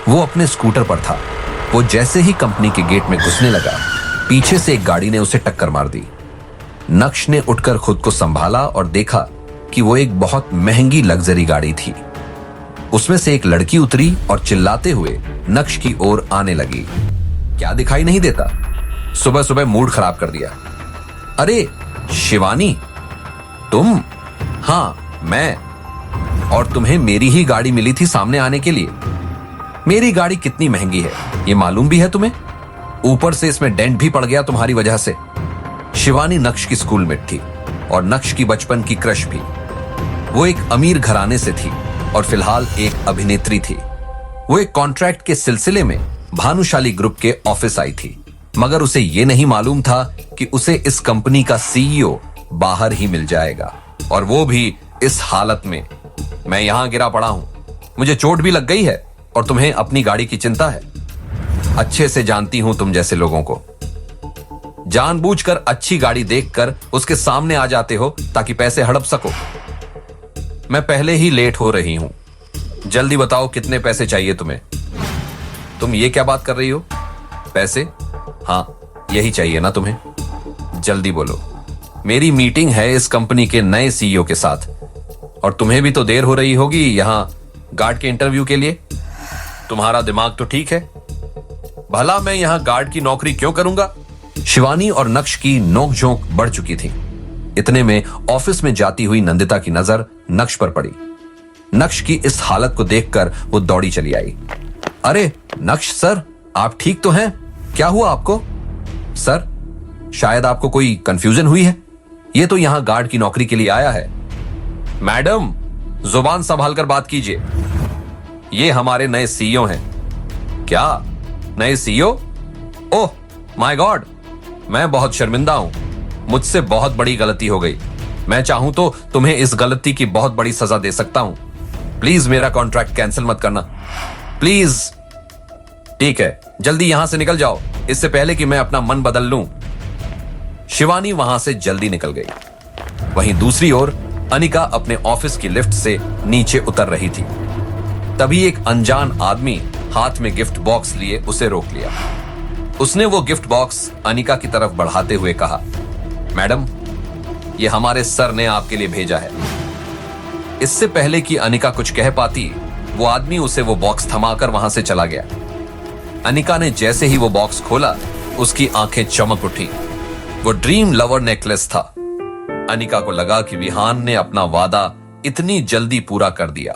वो अपने स्कूटर पर था। वो जैसे ही कंपनी के गेट में घुसने लगा, पीछे से एक गाड़ी ने उसे टक्कर मार दी। नक्श ने उठकर खुद को संभाला और देखा कि वो एक बहुत महंगी लग्जरी गाड़ी थी। उसमें से एक लड़की उतरी और चिल्लाते हुए नक्श की ओर आने लगी। क्या दिखाई नहीं देता? सुबह सुबह मूड खराब कर दिया। अरे शिवानी, तुम? हाँ मैं। और तुम्हें मेरी ही गाड़ी मिली थी सामने आने के लिए। मेरी गाड़ी कितनी महंगी है ये मालूम भी है तुम्हें? ऊपर से इसमें डेंट भी पड़ गया तुम्हारी वजह से। शिवानी नक्श की स्कूलमेट थी और नक्श की बचपन की क्रश भी। वो एक अमीर घराने से थी और फिलहाल एक अभिनेत्री थी। वो एक कॉन्ट्रैक्ट के सिलसिले में भानुशाली ग्रुप के ऑफिस आई थी, मगर उसे यह नहीं मालूम था कि उसे इस कंपनी का सीईओ बाहर ही मिल जाएगा, और वो भी इस हालत में। मैं यहां गिरा पड़ा हूं, मुझे चोट भी लग गई है और तुम्हें अपनी गाड़ी की चिंता है। अच्छे से जानती हूं तुम जैसे लोगों को। जानबूझकर अच्छी गाड़ी देखकर उसके सामने आ जाते हो ताकि पैसे हड़प सको। मैं पहले ही लेट हो रही हूं, जल्दी बताओ कितने पैसे चाहिए तुम्हें? तुम ये क्या बात कर रही हो? पैसे? हाँ यही चाहिए ना तुम्हें? जल्दी बोलो, मेरी मीटिंग है इस कंपनी के नए सीईओ के साथ, और तुम्हें भी तो देर हो रही होगी यहां गार्ड के इंटरव्यू के लिए। तुम्हारा दिमाग तो ठीक है? भला मैं यहां गार्ड की नौकरी क्यों करूंगा? शिवानी और नक्श की नोकझोंक बढ़ चुकी थी। इतने में ऑफिस में जाती हुई नंदिता की नजर नक्श पर पड़ी। नक्श की इस हालत को देखकर वो दौड़ी चली आई। अरे नक्श सर, आप ठीक तो हैं? क्या हुआ आपको? सर, शायद आपको कोई कंफ्यूजन हुई है। ये तो यहां गार्ड की नौकरी के लिए आया है। मैडम, जुबान संभाल कर बात कीजिए। ये हमारे नए सीईओ हैं। क्या नए सीईओ? ओह माय गॉड, मैं बहुत शर्मिंदा हूं। मुझसे बहुत बड़ी गलती हो गई। मैं चाहूं तो तुम्हें इस गलती की बहुत बड़ी सजा दे सकता हूं। प्लीज मेरा कॉन्ट्रैक्ट कैंसिल मत करना, प्लीज। ठीक है, जल्दी यहां से निकल जाओ, इससे पहले कि मैं अपना मन बदल लूं। शिवानी वहां से जल्दी निकल गई। वहीं दूसरी ओर अनिका अपने ऑफिस की लिफ्ट से नीचे उतर रही थी। तभी एक अनजान आदमी हाथ में गिफ्ट बॉक्स लिए उसे रोक लिया। उसने वो गिफ्ट बॉक्स अनिका की तरफ बढ़ाते हुए कहा, मैडम, ये हमारे सर ने आपके लिए भेजा है। इससे पहले कि अनिका कुछ कह पाती, वो आदमी उसे वो बॉक्स थमाकर वहां से चला गया। अनिका ने जैसे ही वो बॉक्स खोला, उसकी आंखें चमक उठी। वो ड्रीम लवर नेकलेस था। अनिका को लगा कि विहान ने अपना वादा इतनी जल्दी पूरा कर दिया,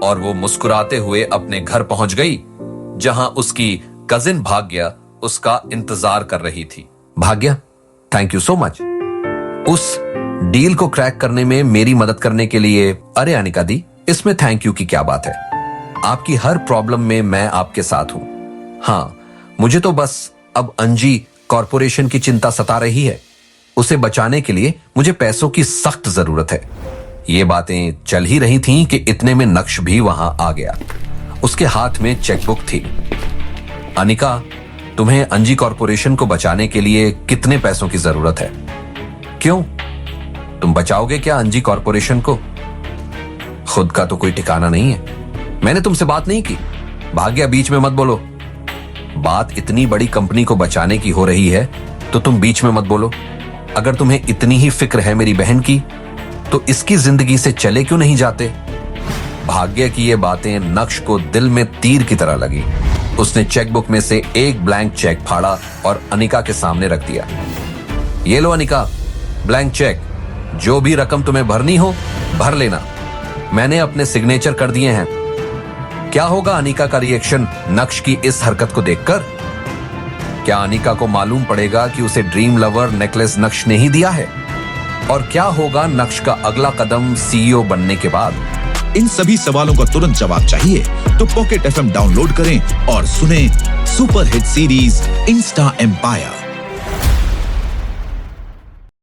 और वो मुस्कुराते हुए अपने घर पहुंच गई, जहां उसकी कजिन भाग्या उसका इंतजार कर रही थी। भाग्या, थैंक यू सो मच उस डील को क्रैक करने में मेरी मदद करने के लिए। अरे अनिका दी, इसमें थैंक यू की क्या बात है? आपकी हर प्रॉब्लम में मैं आपके साथ हूं। हाँ, मुझे तो बस अब अंजी कॉरपोरेशन की चिंता सता रही है। उसे बचाने के लिए मुझे पैसों की सख्त जरूरत है। ये बातें चल ही रही थीं कि इतने में नक्श भी वहां आ गया। उसके हाथ में चेकबुक थी। अनिका, तुम्हें अंजी कॉरपोरेशन को बचाने के लिए कितने पैसों की जरूरत है? क्यों, तुम बचाओगे क्या अंजी कॉरपोरेशन को? खुद का तो कोई ठिकाना नहीं है। मैंने तुमसे बात नहीं की। भाग्या, बीच में मत बोलो। बात इतनी बड़ी कंपनी को बचाने की हो रही है तो तुम बीच में मत बोलो। अगर तुम्हें इतनी ही फिक्र है मेरी बहन की, तो इसकी जिंदगी से चले क्यों नहीं जाते? भाग्य की ये बातें नक्श को दिल में तीर की तरह लगी। उसने चेकबुक में से एक ब्लैंक चेक फाड़ा और अनिका के सामने रख दिया। ये लो अनिका, ब्लैंक चेक। जो भी रकम तुम्हें भरनी हो भर लेना, मैंने अपने सिग्नेचर कर दिए हैं। क्या होगा अनिका का रिएक्शन नक्श की इस हरकत को देखकर? क्या अनिका को मालूम पड़ेगा कि उसे ड्रीम लवर नेकलेस नक्श ने ही दिया है? और क्या होगा नक्श का अगला कदम सीईओ बनने के बाद? इन सभी सवालों का तुरंत जवाब चाहिए तो पॉकेट FM डाउनलोड करें और सुनें super hit series Insta empire.